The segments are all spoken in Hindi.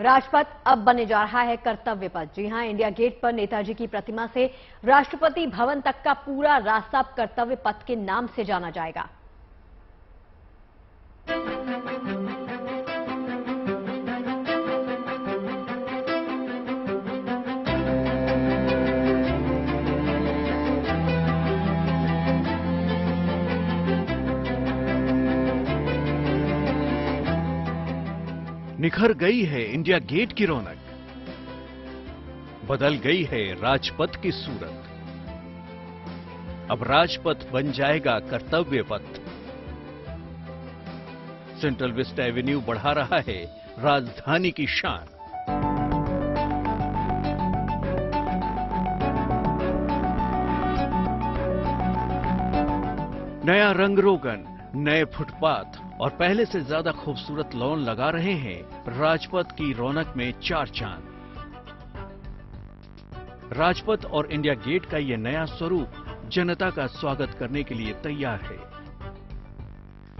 राजपथ अब बनने जा रहा है कर्तव्य पथ। जी हां, इंडिया गेट पर नेताजी की प्रतिमा से राष्ट्रपति भवन तक का पूरा रास्ता अब कर्तव्य पथ के नाम से जाना जाएगा। निखर गई है इंडिया गेट की रौनक, बदल गई है राजपथ की सूरत। अब राजपथ बन जाएगा कर्तव्य पथ। सेंट्रल विस्टा एवेन्यू बढ़ा रहा है राजधानी की शान। नया रंग रोगन, नए फुटपाथ और पहले से ज्यादा खूबसूरत लॉन लगा रहे हैं राजपथ की रौनक में चार चांद। राजपथ और इंडिया गेट का यह नया स्वरूप जनता का स्वागत करने के लिए तैयार है।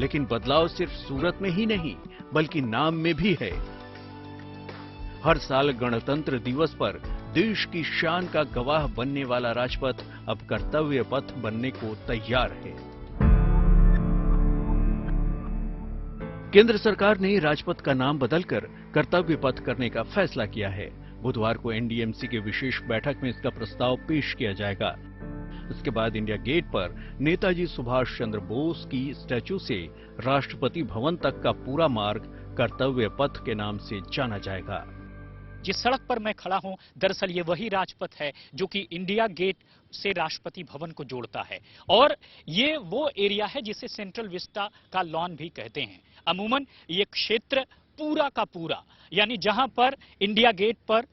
लेकिन बदलाव सिर्फ सूरत में ही नहीं बल्कि नाम में भी है। हर साल गणतंत्र दिवस पर देश की शान का गवाह बनने वाला राजपथ अब कर्तव्य पथ बनने को तैयार है। केंद्र सरकार ने राजपथ का नाम बदलकर कर्तव्य पथ करने का फैसला किया है। बुधवार को एनडीएमसी की विशेष बैठक में इसका प्रस्ताव पेश किया जाएगा। इसके बाद इंडिया गेट पर नेताजी सुभाष चंद्र बोस की स्टैच्यू से राष्ट्रपति भवन तक का पूरा मार्ग कर्तव्य पथ के नाम से जाना जाएगा। जिस सड़क पर मैं खड़ा हूं, दरअसल ये वही राजपथ है जो कि इंडिया गेट से राष्ट्रपति भवन को जोड़ता है और ये वो एरिया है जिसे सेंट्रल विस्टा का लॉन भी कहते हैं। अमूमन ये क्षेत्र पूरा का पूरा, यानी जहां पर इंडिया गेट पर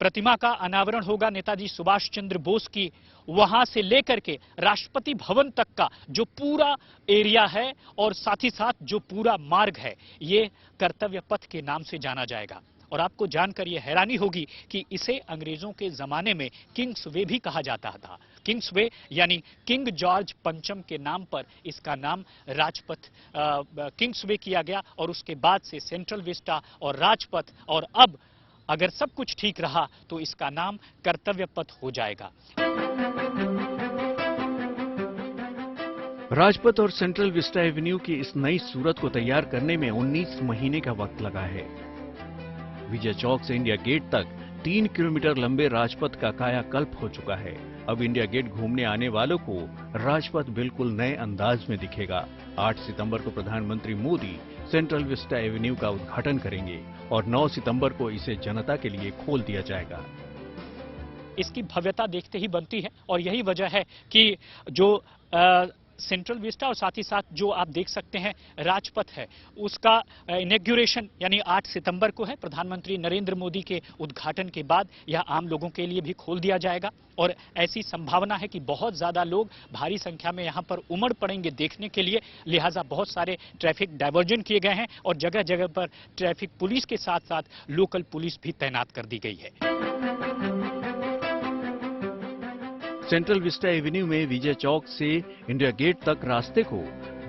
प्रतिमा का अनावरण होगा नेताजी सुभाष चंद्र बोस की, वहां से लेकर के राष्ट्रपति भवन तक का जो पूरा एरिया है और साथ ही साथ जो पूरा मार्ग है, ये कर्तव्य पथ के नाम से जाना जाएगा। और आपको जानकर यह हैरानी होगी कि इसे अंग्रेजों के जमाने में किंग्स वे भी कहा जाता था। किंग्स वे यानी किंग जॉर्ज पंचम के नाम पर इसका नाम राजपथ किंग्स वे किया गया और उसके बाद से सेंट्रल विस्टा और राजपथ, और अब अगर सब कुछ ठीक रहा तो इसका नाम कर्तव्य पथ हो जाएगा। राजपथ और सेंट्रल विस्टा एवेन्यू की इस नई सूरत को तैयार करने में 19 महीने का वक्त लगा है। विजय चौक से इंडिया गेट तक 3 किलोमीटर लंबे राजपथ का कायाकल्प हो चुका है। अब इंडिया गेट घूमने आने वालों को राजपथ बिल्कुल नए अंदाज में दिखेगा। 8 सितंबर को प्रधानमंत्री मोदी सेंट्रल विस्टा एवेन्यू का उद्घाटन करेंगे और 9 सितंबर को इसे जनता के लिए खोल दिया जाएगा। इसकी भव्यता देखते ही बनती है और यही वजह है कि जो सेंट्रल विस्टा और साथ ही साथ जो आप देख सकते हैं राजपथ है, उसका इनॉग्रेशन यानी 8 सितंबर को है। प्रधानमंत्री नरेंद्र मोदी के उद्घाटन के बाद यह आम लोगों के लिए भी खोल दिया जाएगा और ऐसी संभावना है कि बहुत ज्यादा लोग भारी संख्या में यहां पर उमड़ पड़ेंगे देखने के लिए। लिहाजा बहुत सारे ट्रैफिक डायवर्जन किए गए हैं और जगह जगह पर ट्रैफिक पुलिस के साथ साथ लोकल पुलिस भी तैनात कर दी गई है। सेंट्रल विस्टा एवेन्यू में विजय चौक से इंडिया गेट तक रास्ते को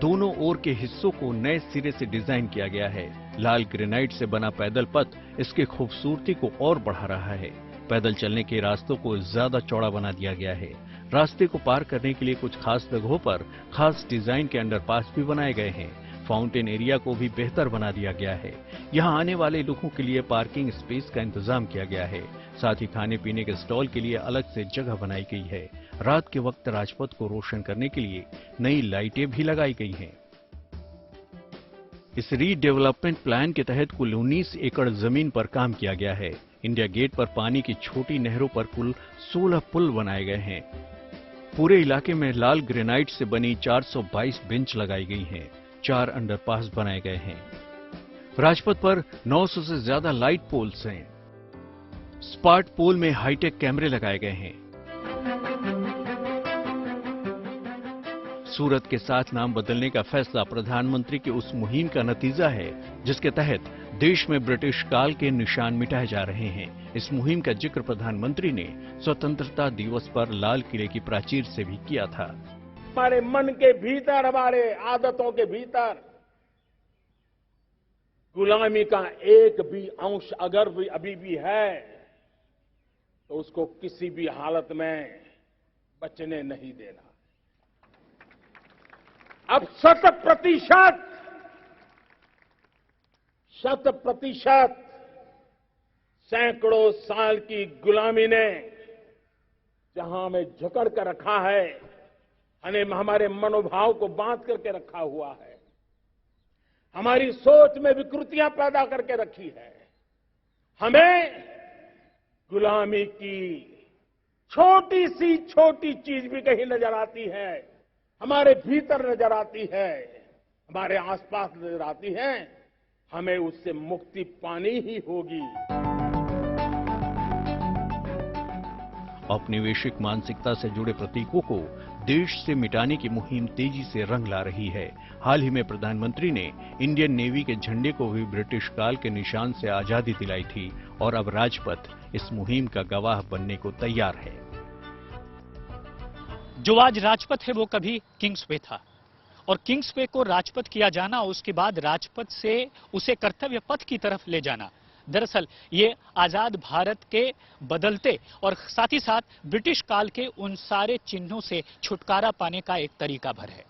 दोनों ओर के हिस्सों को नए सिरे से डिजाइन किया गया है। लाल ग्रेनाइट से बना पैदल पथ इसकी खूबसूरती को और बढ़ा रहा है। पैदल चलने के रास्तों को ज्यादा चौड़ा बना दिया गया है। रास्ते को पार करने के लिए कुछ खास जगहों पर खास डिजाइन के अंडरपास भी बनाए गए हैं। फाउंटेन एरिया को भी बेहतर बना दिया गया है। यहाँ आने वाले लोगों के लिए पार्किंग स्पेस का इंतजाम किया गया है। साथ ही खाने पीने के स्टॉल के लिए अलग से जगह बनाई गई है। रात के वक्त राजपथ को रोशन करने के लिए नई लाइटें भी लगाई गई हैं। इस रीडेवलपमेंट प्लान के तहत कुल 19 एकड़ जमीन पर काम किया गया है। इंडिया गेट पर पानी की छोटी नहरों पर कुल 16 पुल बनाए गए हैं। पूरे इलाके में लाल ग्रेनाइट से बनी 422 बेंच लगाई गई हैं। 4 अंडरपास बनाए गए हैं। राजपथ पर 900 से ज्यादा लाइट पोल्स हैं। स्पार्ट पोल में हाईटेक कैमरे लगाए गए हैं। सूरत के साथ नाम बदलने का फैसला प्रधानमंत्री की उस मुहिम का नतीजा है जिसके तहत देश में ब्रिटिश काल के निशान मिटाए जा रहे हैं। इस मुहिम का जिक्र प्रधानमंत्री ने स्वतंत्रता दिवस पर लाल किले की प्राचीर से भी किया था। हमारे मन के भीतर, हमारे आदतों के भीतर गुलामी का एक भी अंश अगर भी अभी भी है तो उसको किसी भी हालत में बचने नहीं देना। अब 100% सैकड़ों साल की गुलामी ने जहां हमें जकड़ कर रखा है, हमारे मनोभाव को बांध करके रखा हुआ है, हमारी सोच में विकृतियां पैदा करके रखी है, हमें गुलामी की छोटी सी छोटी चीज भी कहीं नजर आती है, हमारे भीतर नजर आती है, हमारे आसपास नजर आती है, हमें उससे मुक्ति पानी ही होगी। औपनिवेशिक मानसिकता से जुड़े प्रतीकों को देश से मिटाने की मुहिम तेजी से रंग ला रही है। हाल ही में प्रधानमंत्री ने इंडियन नेवी के झंडे को भी ब्रिटिश काल के निशान से आजादी दिलाई थी और अब राजपथ इस मुहिम का गवाह बनने को तैयार है। जो आज राजपथ है वो कभी किंग्सवे था और किंग्सवे को राजपथ किया जाना, उसके बाद राजपथ से उसे कर्तव्य पथ की तरफ ले जाना, दरअसल ये आजाद भारत के बदलते और साथ ही साथ ब्रिटिश काल के उन सारे चिन्हों से छुटकारा पाने का एक तरीका भर है।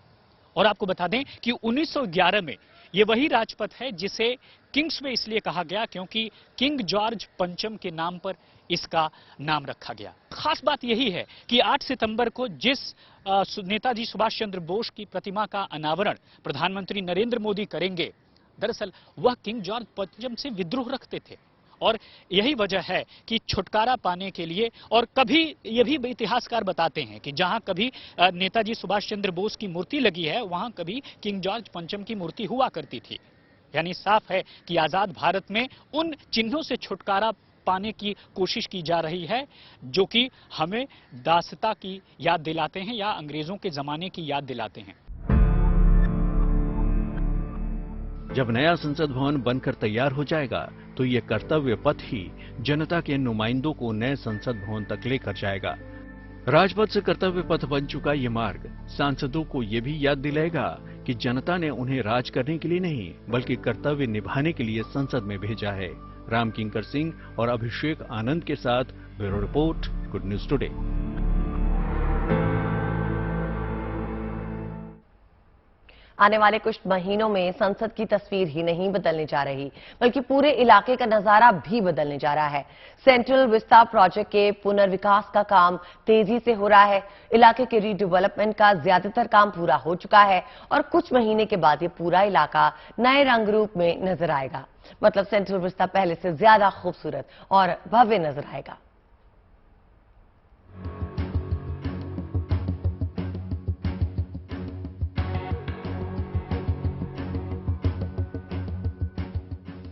और आपको बता दें कि 1911 में ये वही राजपथ है जिसे किंग्सवे इसलिए कहा गया क्योंकि किंग जॉर्ज पंचम के नाम पर इसका नाम रखा गया। खास बात यही है कि 8 सितंबर को जिस नेताजी सुभाष चंद्र बोस की प्रतिमा का अनावरण प्रधानमंत्री नरेंद्र मोदी करेंगे, दरअसल वह किंग जॉर्ज पंचम से विद्रोह रखते थे और यही वजह है कि छुटकारा पाने के लिए, और कभी ये भी इतिहासकार बताते हैं कि जहां कभी नेताजी सुभाष चंद्र बोस की मूर्ति लगी है वहां कभी किंग जॉर्ज पंचम की मूर्ति हुआ करती थी। यानी साफ है कि आजाद भारत में उन चिन्हों से छुटकारा पाने की कोशिश की जा रही है जो कि हमें दासता की याद दिलाते हैं या अंग्रेजों के जमाने की याद दिलाते हैं। जब नया संसद भवन बनकर तैयार हो जाएगा तो ये कर्तव्य पथ ही जनता के नुमाइंदों को नए संसद भवन तक लेकर जाएगा। राजपथ से कर्तव्य पथ बन चुका ये मार्ग सांसदों को ये भी याद दिलाएगा कि जनता ने उन्हें राज करने के लिए नहीं बल्कि कर्तव्य निभाने के लिए संसद में भेजा है। राम किंकर सिंह और अभिषेक आनंद के साथ bureau report, good news today. आने वाले कुछ महीनों में संसद की तस्वीर ही नहीं बदलने जा रही बल्कि पूरे इलाके का नजारा भी बदलने जा रहा है। सेंट्रल विस्टा प्रोजेक्ट के पुनर्विकास का काम तेजी से हो रहा है। इलाके के रीडेवलपमेंट का ज्यादातर काम पूरा हो चुका है और कुछ महीने के बाद ये पूरा इलाका नए रंग रूप में नजर आएगा। मतलब सेंट्रल विस्टा पहले से ज्यादा खूबसूरत और भव्य नजर आएगा।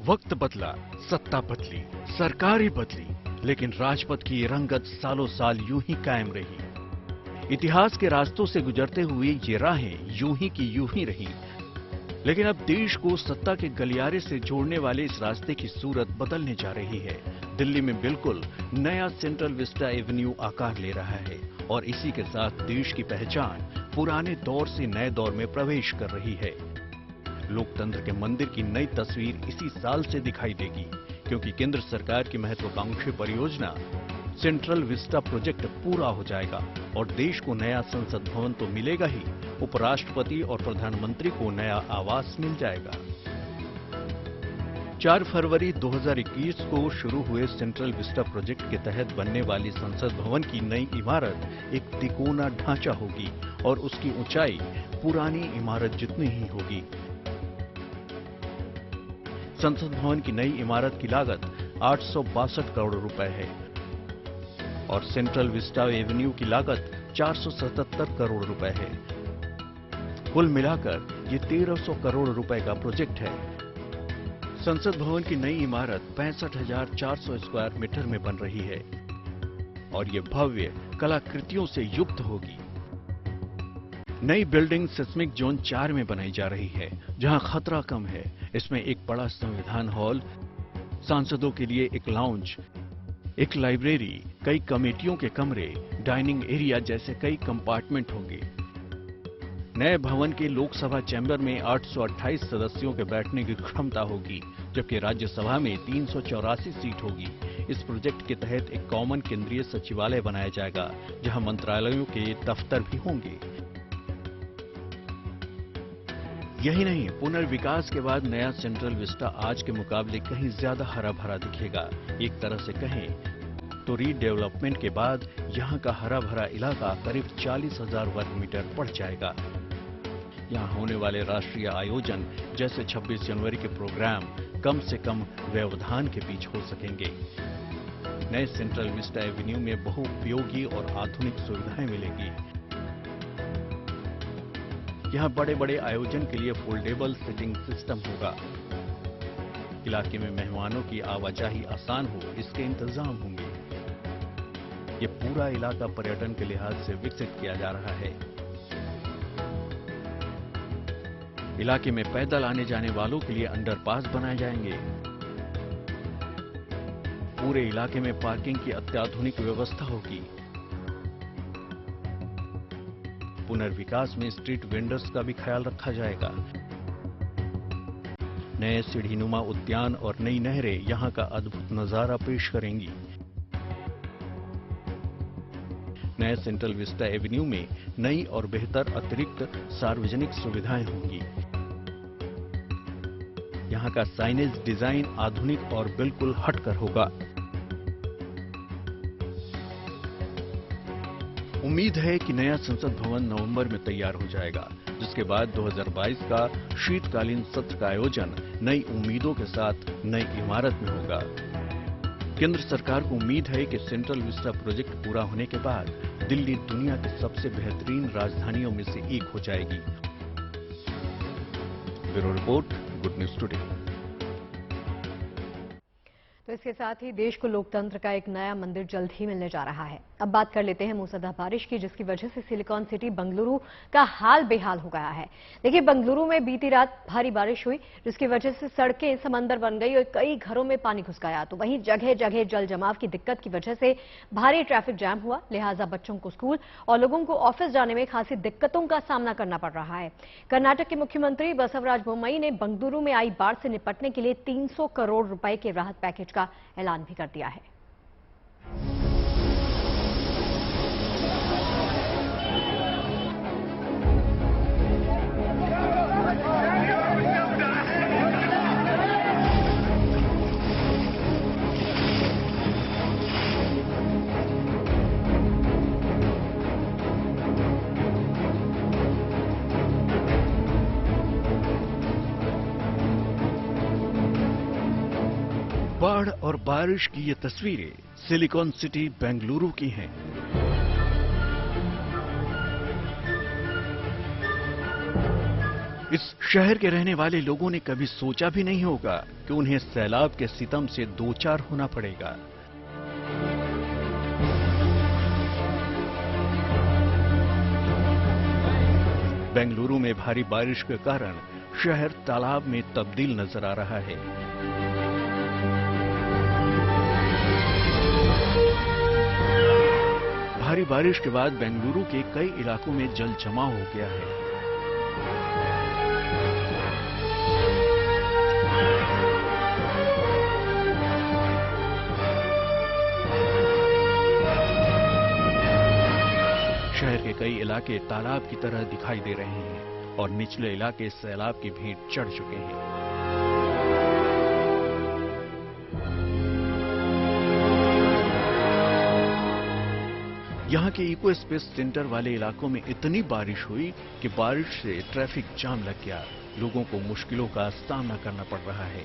वक्त बदला, सत्ता बदली, सरकारें बदली, लेकिन राजपथ की ये रंगत सालों साल यूं ही कायम रही। इतिहास के रास्तों से गुजरते हुए ये राहें यूं ही की यूं ही रही। लेकिन अब देश को सत्ता के गलियारे से जोड़ने वाले इस रास्ते की सूरत बदलने जा रही है। दिल्ली में बिल्कुल नया सेंट्रल विस्टा एवेन्यू आकार ले रहा है और इसी के साथ देश की पहचान पुराने दौर से नए दौर में प्रवेश कर रही है। लोकतंत्र के मंदिर की नई तस्वीर इसी साल से दिखाई देगी क्योंकि केंद्र सरकार की महत्वाकांक्षी परियोजना सेंट्रल विस्टा प्रोजेक्ट पूरा हो जाएगा और देश को नया संसद भवन तो मिलेगा ही, उपराष्ट्रपति और प्रधानमंत्री को नया आवास मिल जाएगा। 4 फरवरी 2021 को शुरू हुए सेंट्रल विस्टा प्रोजेक्ट के तहत बनने वाली संसद भवन की नई इमारत एक तिकोना ढांचा होगी और उसकी ऊंचाई पुरानी इमारत जितनी ही होगी। संसद भवन की नई इमारत की लागत 862 करोड़ रुपए है और सेंट्रल विस्टा एवेन्यू की लागत 477 करोड़ रुपए है। कुल मिलाकर ये 1300 करोड़ रुपए का प्रोजेक्ट है। संसद भवन की नई इमारत 65,400 स्क्वायर मीटर में बन रही है और ये भव्य कलाकृतियों से युक्त होगी। नई बिल्डिंग सिस्मिक जोन 4 में बनाई जा रही है जहां खतरा कम है। इसमें एक बड़ा संविधान हॉल, सांसदों के लिए एक लाउंज, एक लाइब्रेरी, कई कमेटियों के कमरे, डाइनिंग एरिया जैसे कई कंपार्टमेंट होंगे। नए भवन के लोकसभा चैम्बर में 828 सदस्यों के बैठने की क्षमता होगी जबकि राज्यसभा में 384 सीट होगी। इस प्रोजेक्ट के तहत एक कॉमन केंद्रीय सचिवालय बनाया जाएगा, जहां मंत्रालयों के दफ्तर भी होंगे। यही नहीं, पुनर्विकास के बाद नया सेंट्रल विस्टा आज के मुकाबले कहीं ज्यादा हरा भरा दिखेगा। एक तरह से कहें तो रीडेवलपमेंट के बाद यहां का हरा भरा इलाका करीब 40,000 वर्ग मीटर बढ़ जाएगा। यहां होने वाले राष्ट्रीय आयोजन जैसे 26 जनवरी के प्रोग्राम कम से कम व्यवधान के बीच हो सकेंगे। नए सेंट्रल विस्टा एवेन्यू में बहुउपयोगी और आधुनिक सुविधाएं मिलेंगी। यहां बड़े बड़े आयोजन के लिए फोल्डेबल सिटिंग सिस्टम होगा। इलाके में मेहमानों की आवाजाही आसान हो, इसके इंतजाम होंगे। ये पूरा इलाका पर्यटन के लिहाज से विकसित किया जा रहा है। इलाके में पैदल आने जाने वालों के लिए अंडरपास बनाए जाएंगे। पूरे इलाके में पार्किंग की अत्याधुनिक व्यवस्था होगी। पुनर्विकास में स्ट्रीट वेंडर्स का भी ख्याल रखा जाएगा। नए सीढ़ीनुमा उद्यान और नई नहरें यहां का अद्भुत नजारा पेश करेंगी। नए सेंट्रल विस्टा एवेन्यू में नई और बेहतर अतिरिक्त सार्वजनिक सुविधाएं होंगी। यहां का साइनेज डिजाइन आधुनिक और बिल्कुल हटकर होगा। उम्मीद है कि नया संसद भवन नवंबर में तैयार हो जाएगा, जिसके बाद 2022 का शीतकालीन सत्र का आयोजन नई उम्मीदों के साथ नई इमारत में होगा। केंद्र सरकार को उम्मीद है कि सेंट्रल विस्टा प्रोजेक्ट पूरा होने के बाद दिल्ली दुनिया की सबसे बेहतरीन राजधानियों में से एक हो जाएगी। Bureau report, good news today. तो इसके साथ ही देश को लोकतंत्र का एक नया मंदिर जल्द ही मिलने जा रहा है। अब बात कर लेते हैं मूसलाधार बारिश की, जिसकी वजह से सिलिकॉन सिटी बेंगलुरु का हाल बेहाल हो गया है। देखिए, बेंगलुरु में बीती रात भारी बारिश हुई, जिसकी वजह से सड़कें समंदर बन गई और कई घरों में पानी घुस गया। तो वहीं जगह जगह जल जमाव की दिक्कत की वजह से भारी ट्रैफिक जैम हुआ। लिहाजा बच्चों को स्कूल और लोगों को ऑफिस जाने में खासी दिक्कतों का सामना करना पड़ रहा है। कर्नाटक के मुख्यमंत्री बसवराज बोम्मई ने बेंगलुरु में आई बाढ़ से निपटने के लिए 300 करोड़ रुपए के राहत पैकेज का ऐलान भी कर दिया है। बाढ़ और बारिश की ये तस्वीरें सिलिकॉन सिटी बेंगलुरु की हैं। इस शहर के रहने वाले लोगों ने कभी सोचा भी नहीं होगा कि उन्हें सैलाब के सितम से दो चार होना पड़ेगा। बेंगलुरु में भारी बारिश के कारण शहर तालाब में तब्दील नजर आ रहा है। भारी बारिश के बाद बेंगलुरु के कई इलाकों में जल जमाव हो गया है। शहर के कई इलाके तालाब की तरह दिखाई दे रहे हैं और निचले इलाके सैलाब की भेंट चढ़ चुके हैं। यहाँ के इको स्पेस सेंटर वाले इलाकों में इतनी बारिश हुई कि बारिश से ट्रैफिक जाम लग गया। लोगों को मुश्किलों का सामना करना पड़ रहा है।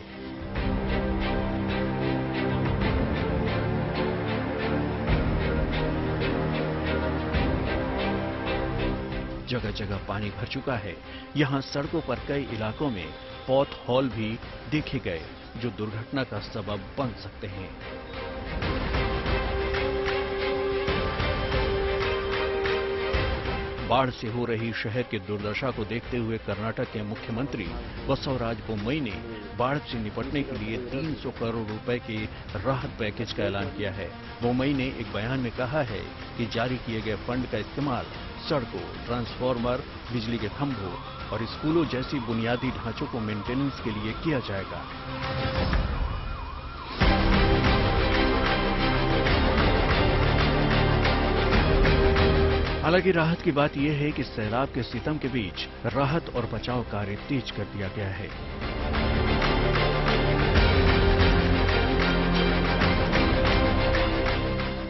जगह जगह पानी भर चुका है। यहाँ सड़कों पर कई इलाकों में पॉथ हॉल भी देखे गए, जो दुर्घटना का सबब बन सकते हैं। बाढ़ से हो रही शहर की दुर्दशा को देखते हुए कर्नाटक के मुख्यमंत्री बसवराज बोम्मई ने बाढ़ से निपटने के लिए 300 करोड़ रुपए के राहत पैकेज का ऐलान किया है। बोम्मई ने एक बयान में कहा है कि जारी किए गए फंड का इस्तेमाल सड़कों, ट्रांसफार्मर, बिजली के खंभों और स्कूलों जैसी बुनियादी ढांचों को मेंटेनेंस के लिए किया जाएगा। हालांकि राहत की बात यह है कि सैलाब के सितम के बीच राहत और बचाव कार्य तेज कर दिया गया है।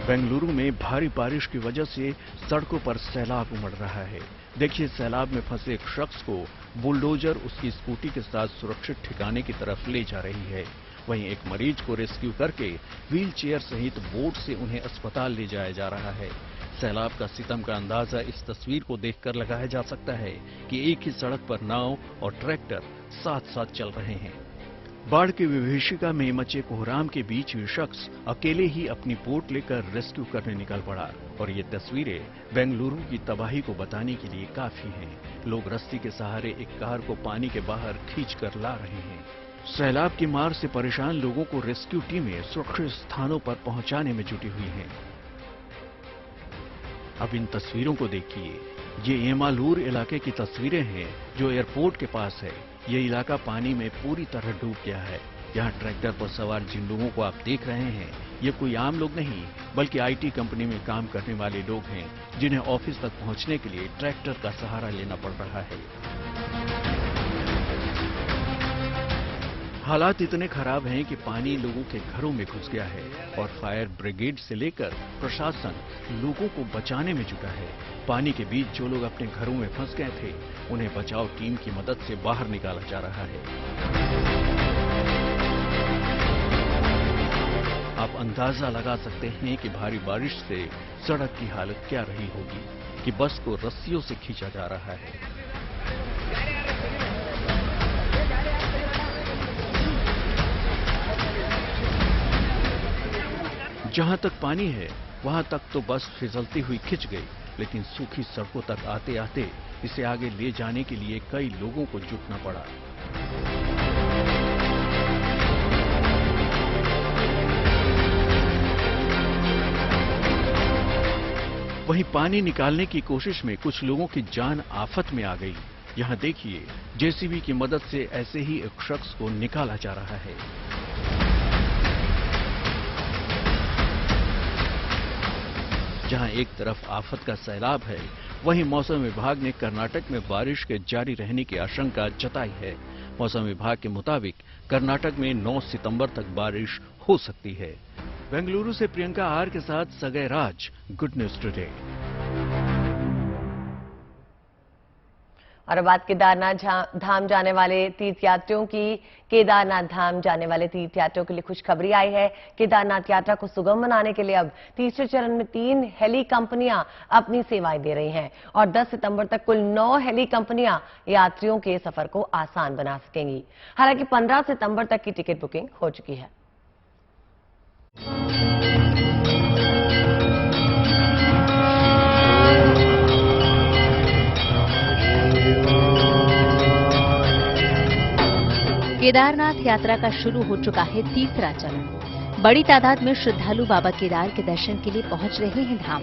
बेंगलुरु में भारी बारिश की वजह से सड़कों पर सैलाब उमड़ रहा है। देखिए, सैलाब में फंसे एक शख्स को बुलडोजर उसकी स्कूटी के साथ सुरक्षित ठिकाने की तरफ ले जा रही है। वहीं एक मरीज को रेस्क्यू करके व्हील चेयर सहित बोट से उन्हें अस्पताल ले जाया जा रहा है। सैलाब का सितम का अंदाजा इस तस्वीर को देखकर लगाया जा सकता है कि एक ही सड़क पर नाव और ट्रैक्टर साथ साथ चल रहे हैं। बाढ़ की विभीषिका में मचे कोहराम के बीच ये शख्स अकेले ही अपनी बोट लेकर रेस्क्यू करने निकल पड़ा और ये तस्वीरें बेंगलुरु की तबाही को बताने के लिए काफी हैं। लोग रस्सी के सहारे एक कार को पानी के बाहर खींचकर ला रहे हैं। सैलाब की मार से परेशान लोगों को रेस्क्यू टीमें सुरक्षित स्थानों पर पहुंचाने में जुटी हुई हैं। अब इन तस्वीरों को देखिए। ये एमालूर इलाके की तस्वीरें हैं जो एयरपोर्ट के पास है। ये इलाका पानी में पूरी तरह डूब गया है। यहाँ ट्रैक्टर पर सवार जिन लोगों को आप देख रहे हैं, ये कोई आम लोग नहीं बल्कि आईटी कंपनी में काम करने वाले लोग हैं, जिन्हें ऑफिस तक पहुंचने के लिए ट्रैक्टर का सहारा लेना पड़ रहा है। हालात इतने खराब हैं कि पानी लोगों के घरों में घुस गया है और फायर ब्रिगेड से लेकर प्रशासन लोगों को बचाने में जुटा है। पानी के बीच जो लोग अपने घरों में फंस गए थे, उन्हें बचाव टीम की मदद से बाहर निकाला जा रहा है। आप अंदाजा लगा सकते हैं कि भारी बारिश से सड़क की हालत क्या रही होगी कि बस को रस्सियों से खींचा जा रहा है। जहां तक पानी है वहां तक तो बस फिसलती हुई खिंच गई, लेकिन सूखी सड़कों तक आते आते इसे आगे ले जाने के लिए कई लोगों को जुटना पड़ा। वहीं पानी निकालने की कोशिश में कुछ लोगों की जान आफत में आ गई। यहां देखिए, जेसीबी की मदद से ऐसे ही एक शख्स को निकाला जा रहा है। जहां एक तरफ आफत का सैलाब है, वहीं मौसम विभाग ने कर्नाटक में बारिश के जारी रहने की आशंका जताई है। मौसम विभाग के मुताबिक कर्नाटक में 9 सितंबर तक बारिश हो सकती है। बेंगलुरु से प्रियंका आर के साथ सगय राज, गुड न्यूज टुडे। और अब बात केदारनाथ धाम जाने वाले तीर्थयात्रियों की। केदारनाथ धाम जाने वाले तीर्थयात्रियों के लिए खुशखबरी आई है। केदारनाथ यात्रा को सुगम बनाने के लिए अब तीसरे चरण में 3 हेली कंपनियां अपनी सेवाएं दे रही हैं और 10 सितंबर तक कुल 9 हेली कंपनियां यात्रियों के सफर को आसान बना सकेंगी। हालांकि 15 सितंबर तक की टिकट बुकिंग हो चुकी है। केदारनाथ यात्रा का शुरू हो चुका है तीसरा चरण। बड़ी तादाद में श्रद्धालु बाबा केदार के दर्शन के लिए पहुंच रहे हैं धाम।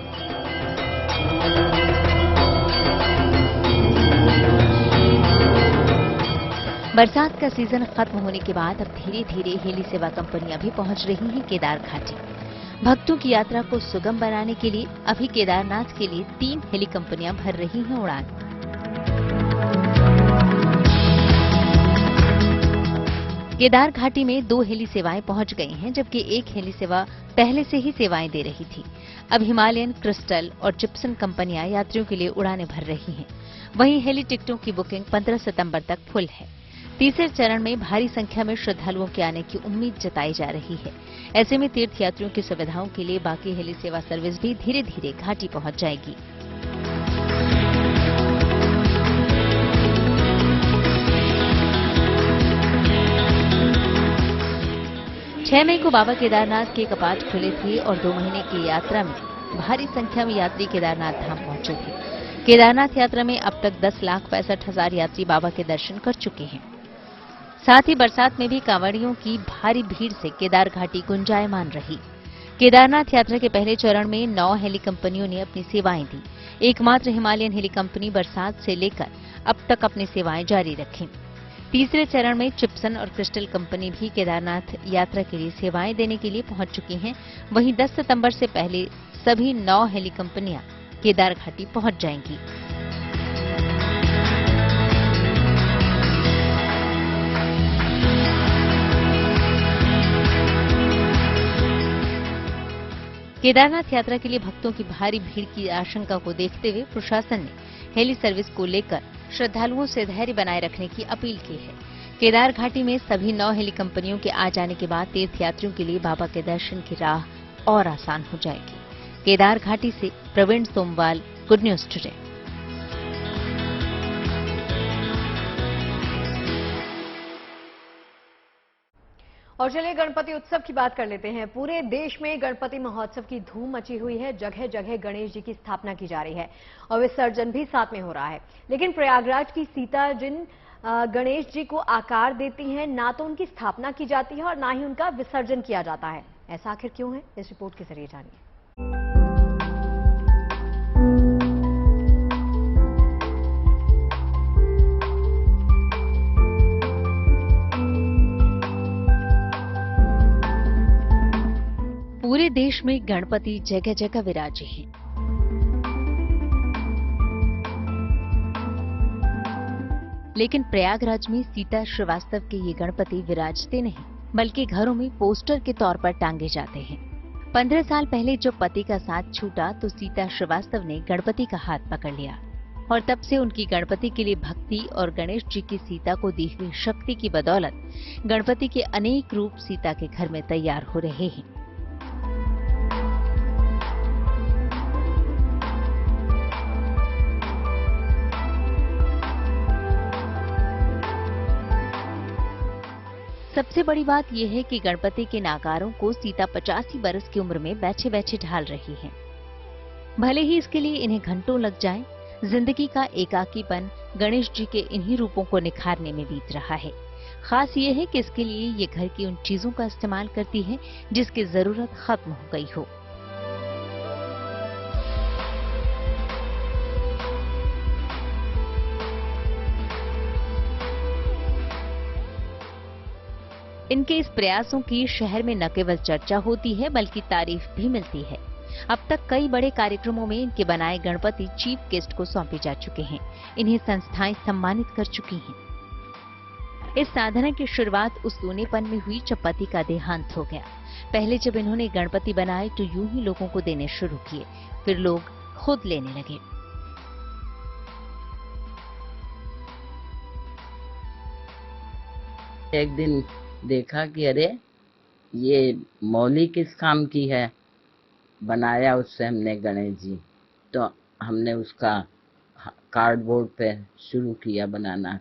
बरसात का सीजन खत्म होने के बाद अब धीरे धीरे हेली सेवा कंपनियां भी पहुंच रही हैं केदार घाटी। भक्तों की यात्रा को सुगम बनाने के लिए अभी केदारनाथ के लिए 3 हेली कंपनियां भर रही हैं उड़ान। केदार घाटी में 2 हेली सेवाएं पहुंच गई हैं, जबकि 1 हेली सेवा पहले से ही सेवाएं दे रही थी। अब हिमालयन, क्रिस्टल और जिप्सन कंपनियां यात्रियों के लिए उड़ानें भर रही हैं। वहीं हेली टिकटों की बुकिंग 15 सितंबर तक फुल है। तीसरे चरण में भारी संख्या में श्रद्धालुओं के आने की उम्मीद जताई जा रही है। ऐसे में तीर्थयात्रियों की सुविधाओं के लिए बाकी हेली सेवा सर्विस भी धीरे धीरे घाटी पहुंच जाएगी। 6 मई को बाबा केदारनाथ के कपाट खुले थे और 2 महीने की यात्रा में भारी संख्या में यात्री केदारनाथ धाम पहुंचे थे। केदारनाथ यात्रा में अब तक 10,65,000 यात्री बाबा के दर्शन कर चुके हैं। साथ ही बरसात में भी कांवड़ियों की भारी भीड़ से केदार घाटी गुंजायमान रही। केदारनाथ यात्रा के पहले चरण में 9 हेली कंपनियों ने अपनी सेवाएं दी। एकमात्र हिमालयन हेली कंपनी बरसात से लेकर अब तक अपनी सेवाएं जारी रखी। तीसरे चरण में जिप्सन और क्रिस्टल कंपनी भी केदारनाथ यात्रा के लिए सेवाएं देने के लिए पहुंच चुकी हैं। वहीं 10 सितंबर से पहले सभी 9 हेली कंपनियां केदार घाटी पहुंच जाएंगी। केदारनाथ यात्रा के लिए भक्तों की भारी भीड़ की आशंका को देखते हुए प्रशासन ने हेली सर्विस को लेकर श्रद्धालुओं से धैर्य बनाए रखने की अपील की है। केदार घाटी में सभी 9 हेली कंपनियों के आ जाने के बाद तीर्थयात्रियों के लिए बाबा के दर्शन की राह और आसान हो जाएगी। केदार घाटी से प्रवीण सोमवाल, गुड न्यूज टुडे। और चलिए गणपति उत्सव की बात कर लेते हैं। पूरे देश में गणपति महोत्सव की धूम मची हुई है। जगह जगह गणेश जी की स्थापना की जा रही है और विसर्जन भी साथ में हो रहा है। लेकिन प्रयागराज की सीता जिन गणेश जी को आकार देती हैं, ना तो उनकी स्थापना की जाती है और ना ही उनका विसर्जन किया जाता है। ऐसा आखिर क्यों है, इस रिपोर्ट के जरिए जानिए। पूरे देश में गणपति जगह जगह विराजे हैं। लेकिन प्रयागराज में सीता श्रीवास्तव के ये गणपति विराजते नहीं, बल्कि घरों में पोस्टर के तौर पर टांगे जाते हैं। 15 साल पहले जब पति का साथ छूटा तो सीता श्रीवास्तव ने गणपति का हाथ पकड़ लिया और तब से उनकी गणपति के लिए भक्ति और गणेश जी की सीता को दी हुई शक्ति की बदौलत गणपति के अनेक रूप सीता के घर में तैयार हो रहे हैं। सबसे बड़ी बात यह है कि गणपति के नाकारों को सीता 85 बरस की उम्र में बैठे बैठे ढाल रही हैं। भले ही इसके लिए इन्हें घंटों लग जाएं, जिंदगी का एकाकीपन गणेश जी के इन्हीं रूपों को निखारने में बीत रहा है। खास ये है कि इसके लिए ये घर की उन चीजों का इस्तेमाल करती है जिसकी जरूरत खत्म हो गई हो। इनके इस प्रयासों की शहर में न केवल चर्चा होती है बल्कि तारीफ भी मिलती है। अब तक कई बड़े कार्यक्रमों में इनके बनाए गणपति चीफ गेस्ट को सौंपे जा चुके हैं। इन्हें संस्थाएं सम्मानित कर चुकी हैं। इस साधना की शुरुआत उस सोनेपन में हुई जब पति का देहांत हो गया। पहले जब इन्होंने गणपति बनाए तो यूं ही लोगों को देने शुरू किए, फिर लोग खुद लेने लगे। एक दिन देखा कि अरे ये मौली किस काम की है, बनाया उससे हमने गणेश जी। तो हमने उसका कार्डबोर्ड पे शुरू किया बनाना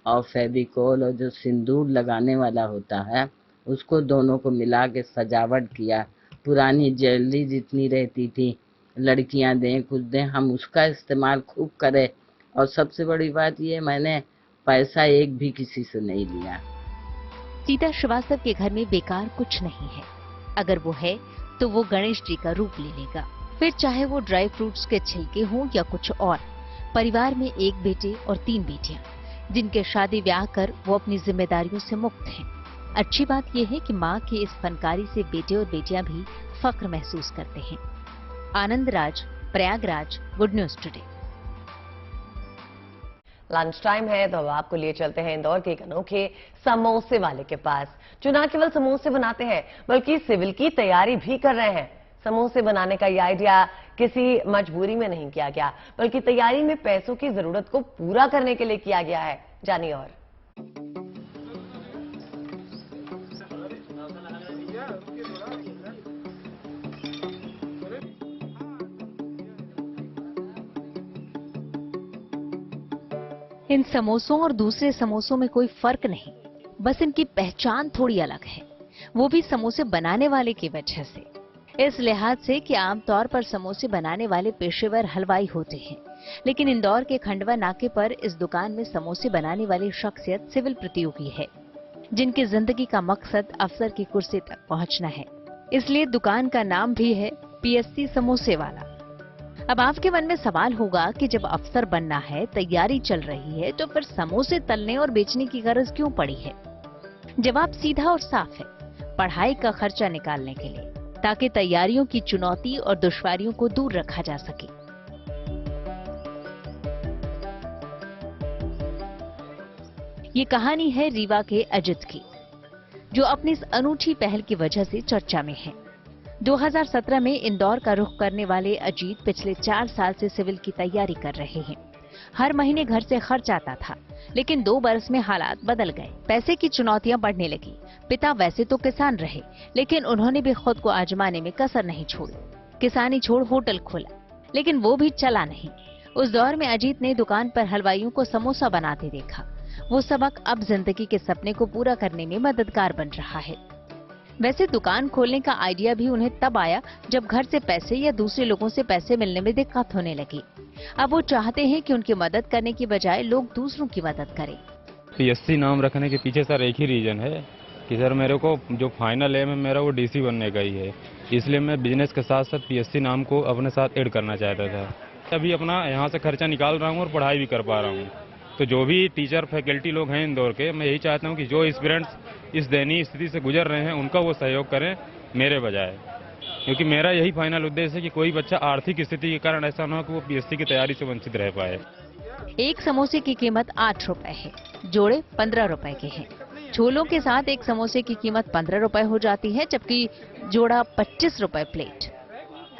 और फेविकोल और जो सिंदूर लगाने वाला होता है उसको दोनों को मिला के सजावट किया। पुरानी ज्वेलरी जितनी रहती थी, लड़कियां दें कुछ दें, हम उसका इस्तेमाल खूब करें। और सबसे बड़ी बात ये, मैंने पैसा एक भी किसी से नहीं लिया। सीता श्रीवास्तव के घर में बेकार कुछ नहीं है। अगर वो है तो वो गणेश जी का रूप ले लेगा, फिर चाहे वो ड्राई फ्रूट्स के छिलके हों या कुछ और। परिवार में एक बेटे और 3 बेटियां, जिनके शादी ब्याह कर वो अपनी जिम्मेदारियों से मुक्त हैं। अच्छी बात यह है कि माँ की इस फनकारी से बेटे और बेटियां भी फख्र महसूस करते हैं। Anand Raj, Prayagraj, good news today. Lunch time है तो अब आपको लिए चलते हैं इंदौर के एक अनोखे समोसे वाले के पास, जो न केवल समोसे बनाते हैं बल्कि सिविल की तैयारी भी कर रहे हैं। समोसे बनाने का ये आइडिया किसी मजबूरी में नहीं किया गया, बल्कि तैयारी में पैसों की जरूरत को पूरा करने के लिए किया गया है। जानिए और। इन समोसों और दूसरे समोसों में कोई फर्क नहीं, बस इनकी पहचान थोड़ी अलग है, वो भी समोसे बनाने वाले की वजह से। इस लिहाज से कि आमतौर पर समोसे बनाने वाले पेशेवर हलवाई होते हैं, लेकिन इंदौर के खंडवा नाके पर इस दुकान में समोसे बनाने वाली शख्सियत सिविल प्रतियोगी है, जिनकी जिंदगी का मकसद अफसर की कुर्सी तक पहुंचना है। इसलिए दुकान का नाम भी है पीएससी समोसे वाला। अब आपके मन में सवाल होगा कि जब अफसर बनना है, तैयारी चल रही है, तो फिर समोसे तलने और बेचने की गरज क्यों पड़ी है? जवाब सीधा और साफ है, पढ़ाई का खर्चा निकालने के लिए, ताकि तैयारियों की चुनौती और दुश्वारियों को दूर रखा जा सके। ये कहानी है रीवा के अजित की, जो अपनी इस अनूठी पहल की वजह से चर्चा में है। 2017 में इंदौर का रुख करने वाले अजीत पिछले 4 साल से सिविल की तैयारी कर रहे हैं। हर महीने घर से खर्च आता था, लेकिन 2 बरस में हालात बदल गए। पैसे की चुनौतियां बढ़ने लगी। पिता वैसे तो किसान रहे, लेकिन उन्होंने भी खुद को आजमाने में कसर नहीं छोड़ी। किसानी छोड़ होटल खोला, लेकिन वो भी चला नहीं। उस दौर में अजीत ने दुकान पर हलवाइयों को समोसा बनाते देखा। वो सबक अब जिंदगी के सपने को पूरा करने में मददगार बन रहा है। वैसे दुकान खोलने का आइडिया भी उन्हें तब आया जब घर से पैसे या दूसरे लोगों से पैसे मिलने में दिक्कत होने लगी। अब वो चाहते हैं कि उनकी मदद करने की बजाय लोग दूसरों की मदद करें। पीएससी नाम रखने के पीछे सर एक ही रीजन है कि सर मेरे को जो फाइनल एम है मेरा वो डीसी बनने का ही है, इसलिए मैं बिजनेस के साथ साथ पीएससी नाम को अपने साथ ऐड करना चाहता था। अभी अपना यहाँ से खर्चा निकाल रहा हूँ और पढ़ाई भी कर पा रहा हूँ। तो जो भी टीचर फैकल्टी लोग हैं इंदौर के, मैं यही चाहता हूँ कि जो एस्पिरेंट्स इस दयनीय स्थिति से गुजर रहे हैं उनका वो सहयोग करें मेरे बजाय, क्योंकि मेरा यही फाइनल उद्देश्य है कि कोई बच्चा आर्थिक स्थिति के कारण ऐसा ना हो कि वो पीएससी की तैयारी से वंचित रह पाए। एक समोसे की कीमत 8 रुपए है, जोड़े 15 रुपए के हैं। छोलों के साथ एक समोसे की कीमत 15 रुपए हो जाती है, जबकि जोड़ा 25 रुपए प्लेट।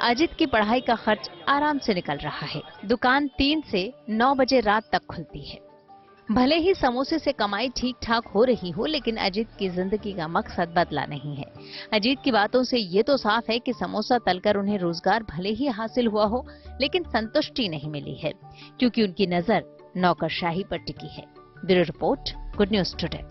अजित की पढ़ाई का खर्च आराम से निकल रहा है। दुकान 3 से 9 बजे रात तक खुलती है। भले ही समोसे से कमाई ठीक ठाक हो रही हो, लेकिन अजीत की जिंदगी का मकसद बदला नहीं है। अजीत की बातों से ये तो साफ है कि समोसा तलकर उन्हें रोजगार भले ही हासिल हुआ हो, लेकिन संतुष्टि नहीं मिली है, क्योंकि उनकी नजर नौकरशाही पर टिकी है। Bureau report, good news today.